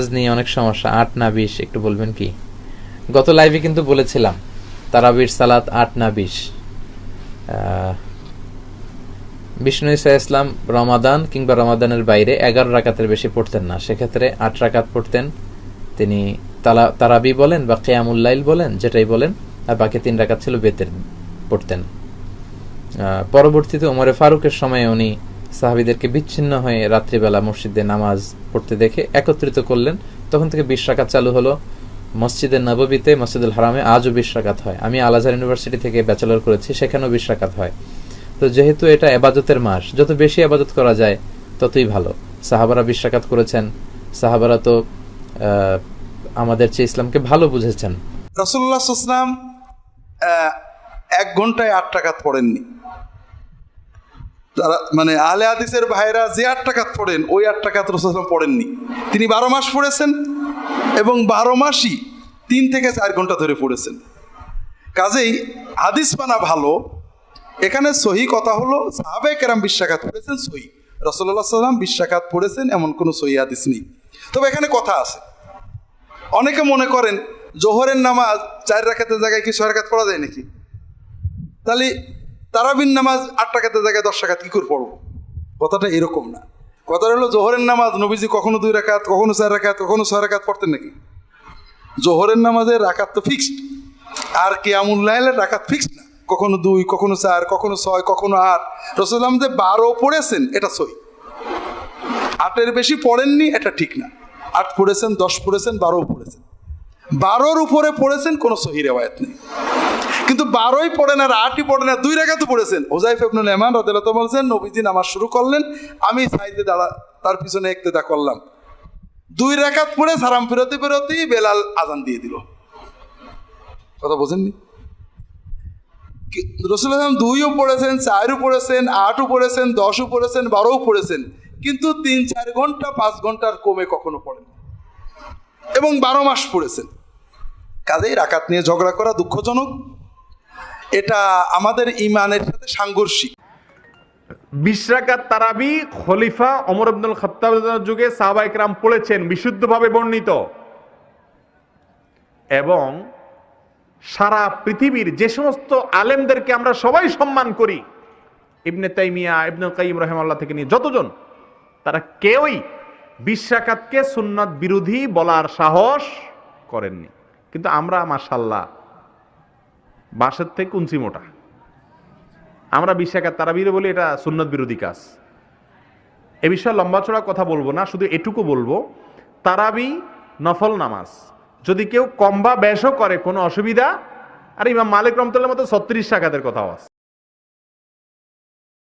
নামাজ নিয়ে অনেক সমস্যা, 8 না 20 একটু বলবেন কি? গত লাইভে কিন্তু বলেছিলাম তারাবির সালাত 8 না 20। বিষ্ণু ঈসা ইসলাম রমাদান কিংবা রমাদানের বাইরে 11 রাকাতের বেশি পড়তেন না, সেক্ষেত্রে 8 রাকাত পড়তেন তিনি। তারাবি বলেন বা কিয়ামুল লাইল বলেন, যেটাই বলেন, আর বাকি 3 রাকাত ছিল বেতের পড়তেন। পরবর্তীতে ওমরে ফারুকের সময়ে উনি সাহাবীদেরকে বিচ্ছিন্ন হয়ে রাত্রিবেলা মসজিদে নামাজ পড়তে দেখে একত্রিত করলেন, তখন থেকে 20 রাকাত চালু হলো। মসজিদে নববীতে, মসজিদুল হারামে আজও 20 রাকাত হয়। আমি আল আজহার ইউনিভার্সিটি থেকে ব্যাচেলর করেছি, সেখানেও 20 রাকাত হয়। তো যেহেতু এটা ইবাদতের মাস, যত বেশি ইবাদত করা যায় ততই ভালো। সাহাবারা 20 রাকাত করেছেন। সাহাবারা তো আমাদের চেয়ে ইসলামকে ভালো বুঝেছেন। রাসূলুল্লাহ সাল্লাল্লাহু আলাইহি ওয়াসাল্লাম 1 ঘন্টায় 8 রাকাত পড়েননি। তারা মানে আহলে হাদিসের ভাইরা যে 8 রাকাত পড়েন, ওই 8 রাকাত রাসূলুল্লাহ সাল্লাল্লাহু আলাইহি ওয়াসাল্লাম পড়েননি। তিনি 12 মাস পড়েছেন এবং 12 মাসই 3 থেকে 4 ঘন্টা ধরে পড়েছেন। কাজেই হাদিস মানা ভালো। এখানে সহি কথা হলো সাহাবায়ে কেরাম 20 রাকাত পড়েছেন, সহি। রাসূলুল্লাহ সাল্লাল্লাহু আলাইহি ওয়াসাল্লাম 20 রাকাত পড়েছেন এমন কোনো সহি হাদিস নেই। তবে এখানে কথা আছে, অনেকে মনে করেন জোহরের নামাজ 4 রাকাতের জায়গায় কি 6 রাকাত পড়া যায় নাকি? তাহলে তারাবির নামাজ 8 রাকাতের জায়গায় 10 রাকাত কি করে পড়বো? কথাটা এরকম না। কথাটা হলো জোহরের নামাজ নবীজি কখনো 2 রাকাত, কখনো 4 রাকাত, কখনো 6 রাকাত পড়তেন নাকি? জোহরের নামাজের রাকাত তো ফিক্সড, আর কিয়ামুল লাইলের রাকাত ফিক্সড না। কখনো 2, কখনো 4, কখনো 6, কখনো 8। রাসূলুল্লাহ যে 12 পড়েছেন এটা সহি। 8-এর বেশি পড়েননি এটা ঠিক না। 8 পড়েছেন, 10 পড়েছেন, 12 পড়েছেন। 12-র উপরে পড়েছেন কোনো সহি রিওয়ায়াত নেই। কিন্তু 12ই পড়েন আর 8ই পড়েন আর 2 রাকাতও পড়েছেন। হুযায়ফা ইবনুল ইয়ামান রাদিয়াল্লাহু তাআলা বলেন, নবীজি নামাজ শুরু করলেন, আমি সাইডে তার পিছনে ইক্তেদা করলাম। 2 রাকাত পড়ে সালাম ফেরতেই বেলাল আযান দিয়ে দিল। কথা বোঝেননি? রাসূলুল্লাহ 2ও পড়েছেন, 4ও পড়েছেন, 8ও পড়েছেন, 10ও পড়েছেন, 12ও পড়েছেন, কিন্তু 3-4 ঘন্টা 5 ঘন্টার কমে কখনো পড়েন এবং 12 মাস পড়েছেন। কাজেই রাকাত নিয়ে ঝগড়া করা দুঃখজনক। এটা আমাদের ঈমানের সাথে সাংঘর্ষিক। 20 রাকাত তারাবি খলিফা ওমর ইবনুল খাত্তাবের যুগে সাহাবায়ে কেরাম পড়েছেন, বিশুদ্ধভাবে বর্ণিত। এবং সারা পৃথিবীর যে সমস্ত আলেমদেরকে আমরা সবাই সম্মান করি, ইবনে তাইমিয়া, ইবনুল কাইয়িম রাহিমাহুল্লাহ থেকে নিয়ে যতজন, তারা কেউই 20 রাকাতকে সুন্নাত বিরোধী বলার সাহস করেননি। কিন্তু আমরা মাশাআল্লাহ বাসের থেকে কুঞ্চি মোটা, আমরা 20 রাকাত তারাবিরে বলি এটা সুন্নাত বিরোধী কাজ। এ বিষয়ে লম্বা চড়া কথা বলবো না, শুধু এটুকু বলবো, তারাবি নফল নামাজ, যদি কেউ কম বা বেশও করে কোনো অসুবিধা। আর ইমাম মালিক রহমাতুল্লাহর মতো 36 রাকাতের কথাও আছে।